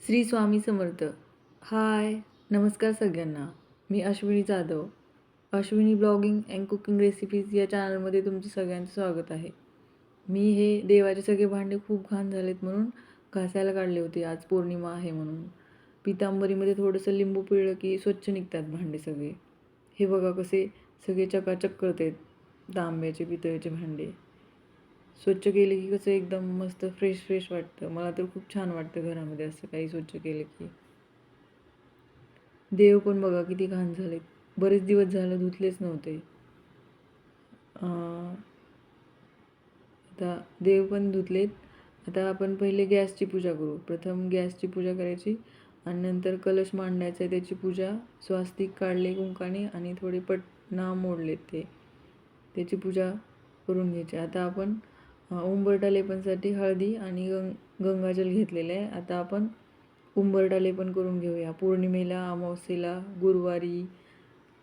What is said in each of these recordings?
Shri Swami Samarth. Hi, नमस्कार सगळ्यांना. मी Ashwini Jadhav. Ashwini blogging and cooking recipes या चॅनलमध्ये तुमचं सगळ्यांचं स्वागत आहे. मी हे देवाचे सगळे भांडे खूप घाण झालेत म्हणून घासायला काढले होते. आज पौर्णिमा आहे म्हणून. पितांबरीमध्ये थोडंसं लिंबू पिळलं की स्वच्छ निघतात भांडे सगळे. हे बघा कसे सगळे चकाचक करतात तांब्याचे पितळेचे भांडे. स्वच्छ केले की कसं एकदम मस्त फ्रेश फ्रेश वाटतं. मला तर खूप छान वाटतं घरामध्ये असं काही स्वच्छ केलं की. देव पण बघा किती घाण झालेत. बरेच दिवस झालं धुतलेच नव्हते. आता देव पण धुतलेत. आता आपण पहिले गॅसची पूजा करू. प्रथम गॅसची पूजा करायची आणि नंतर कलश मांडायचा आहे त्याची पूजा. स्वास्तिक काढले कुंकाने आणि थोडे नाम मोडलेत त्याची पूजा करून घ्यायची. आता आपण उंबरठा लेपनसाठी हळदी आणि गंगाजल घेतलेलं आहे. आता आपण उंबरठा लेपन करून घेऊया. पौर्णिमेला, अमावस्येला, गुरुवारी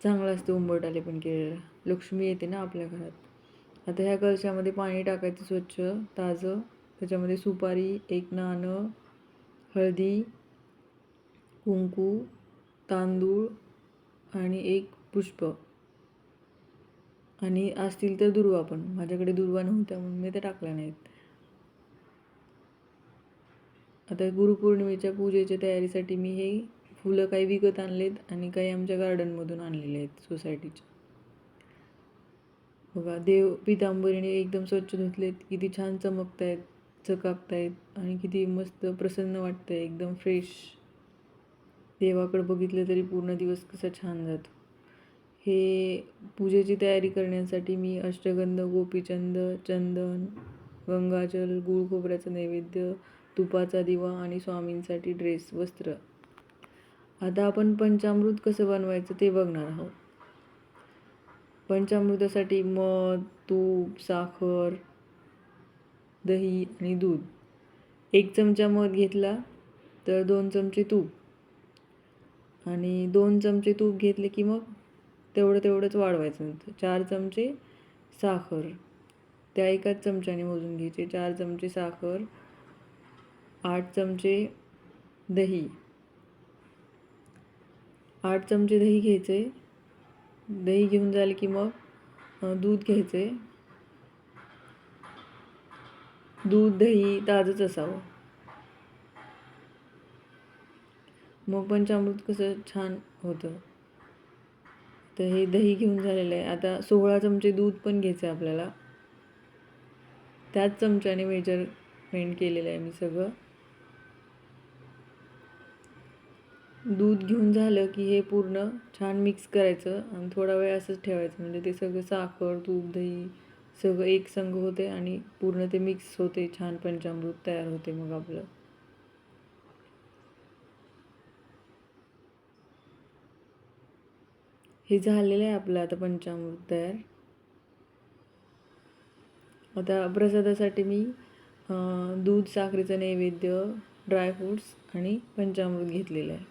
चांगलं असतं उंबरठा लेपन केलेलं. लक्ष्मी येते ना आपल्या घरात. आता ह्या कलशामध्ये पाणी टाकायचं स्वच्छ ताजं. त्याच्यामध्ये सुपारी, एक नाणं, हळदी, कुंकू, तांदूळ आणि एक पुष्प आणि असतील तर दुर्वा पण. माझ्याकडे दुर्वा नव्हत्या म्हणून मी ते टाकल्या नाहीत. आता गुरुपौर्णिमेच्या पूजेच्या तयारीसाठी मी हे फुलं काही विकत आणलेत आणि काही आमच्या गार्डनमधून आणलेले आहेत सोसायटीच्या. बघा देव पितांबरीने एकदम स्वच्छ धुतलेत. किती छान चमकत आहेत, चकाकत आहेत आणि किती मस्त प्रसन्न वाटतं आहे. एकदम फ्रेश. देवाकडे बघितलं तरी पूर्ण दिवस कसा छान जातो. हे पूजेची तयारी करण्यासाठी मी अष्टगंध, गोपीचंद, चंदन, गंगाजल, गूळ खोबऱ्याचं नैवेद्य, तुपाचा दिवा आणि स्वामींसाठी ड्रेस, वस्त्र. आता आपण पंचामृत कसं बनवायचं ते बघणार आहोत. पंचामृतासाठी मध, तूप, साखर, दही आणि दूध. 1 चमचा मध घेतला तर 2 चमचे तूप आणि 2 चमचे तूप घेतले की मग तेवढंच वाढवायचं. नंतर 4 चमचे साखर, त्या एकाच चमच्याने मोजून घ्यायचे. 4 चमचे साखर, 8 चमचे दही, 8 चमचे दही घ्यायचे. दही घेऊन झाले की मग दूध घ्यायचे. दूध, दही ताजंच असावं. मग पंचामृत कसं छान होतं. तर हे दही घेऊन झालेलं आहे. आता 16 चमचे दूध पण घ्यायचं आहे आपल्याला. त्याच चमच्याने मेजरमेंट केलेलं आहे मी सगळं. दूध घेऊन झालं की हे पूर्ण छान मिक्स करायचं आणि थोडा वेळ असंच ठेवायचं. म्हणजे ते सगळं साखर, तूप, दही सगळं एक संग होते आणि पूर्ण ते मिक्स होते. छान पंचामृत तयार होते मग आपलं. हे झालेलं आहे आपलं आता पंचामृत तयार. आता प्रसादासाठी मी दूध, साखरेचं नैवेद्य, ड्रायफ्रूट्स आणि पंचामृत घेतलेलं आहे.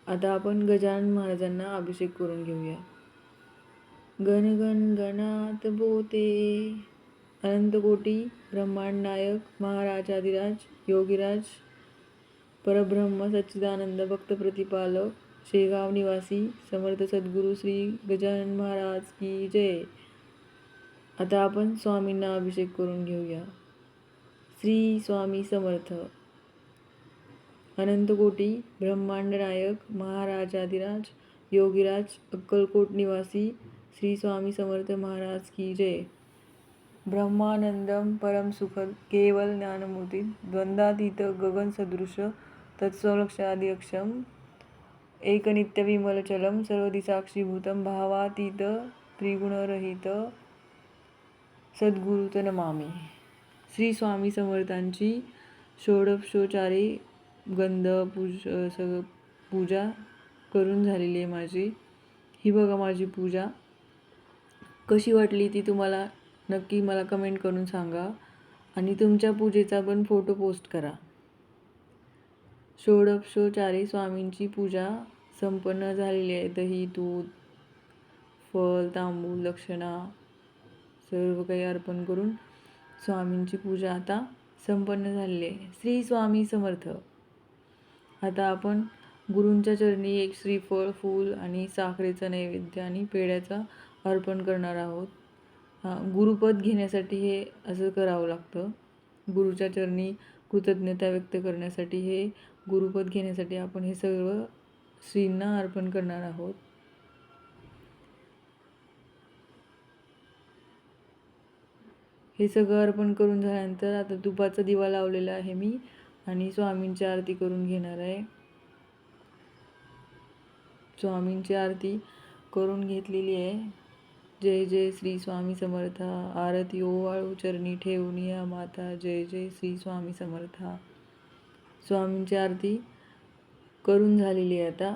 आता आपण गजानन महाराजांना अभिषेक करून घेऊया. गण गण गणात बोते, अनंतकोटी ब्रह्मांड नायक महाराजाधिराज योगीराज परब्रह्म सच्चिदानंद भक्त प्रतिपालक शेगाव निवासी समर्थ सद्गुरू श्री गजानन महाराज की जय. आता आपण स्वामींना अभिषेक करून घेऊया. श्री स्वामी समर्थ. अनंतकोटी ब्रह्मांड नायक महाराजाधिराज योगीराज अक्कलकोट निवासी श्री स्वामी समर्थ महाराज की जय. ब्रह्मानंदम परम सुखद केवल ज्ञानमूर्ती द्वंद्वातीत गगन सदृश तत्स्वलक्षादिअक्षम एकनित्य विमलचलम सर्वदिसाक्षीभूतम भावातीत त्रिगुणरहित सद्गुरुत नमामि. श्री स्वामी समर्थांची षोडशोपचारे गंध सगळं पूजा करून झालेली आहे माझी. ही बघा माझी पूजा. कशी वाटली ती तुम्हाला नक्की मला कमेंट करून सांगा आणि तुमच्या पूजेचा पण फोटो पोस्ट करा. षोडशोपचारे स्वामींची पूजा संपन्न झालेली आहे. दही, दूध, फळ, तांबूळ, दक्षिणा सर्व काही अर्पण करून स्वामींची पूजा आता संपन्न झालेले. श्री स्वामी समर्थ. आता आपण गुरूंच्या चरणी एक श्रीफळ, फूल आणि साखरेचा नैवेद्य आणि पेढ्याचा अर्पण करणार आहोत. गुरुपद घेण्यासाठी हे असं करावं लागतं. गुरुच्या चरणी कृतज्ञता व्यक्त करण्यासाठी हे गुरुपद घेण्यासाठी आपण हे सर्व श्रींना अर्पण करणार आहोत. हे सगळं अर्पण करून झाल्यानंतर आता तुपाचा दिवा लावलेला आहे मी आणि स्वामींची आरती करून घेणार आहे. स्वामींची आरती करून घेतलेली आहे. जय जय श्री स्वामी समर्था. आरती ओवाळू चरणी ठेवून या माता. जय जय श्री स्वामी समर्था. स्वामींची आरती करून झालेली आहे आता.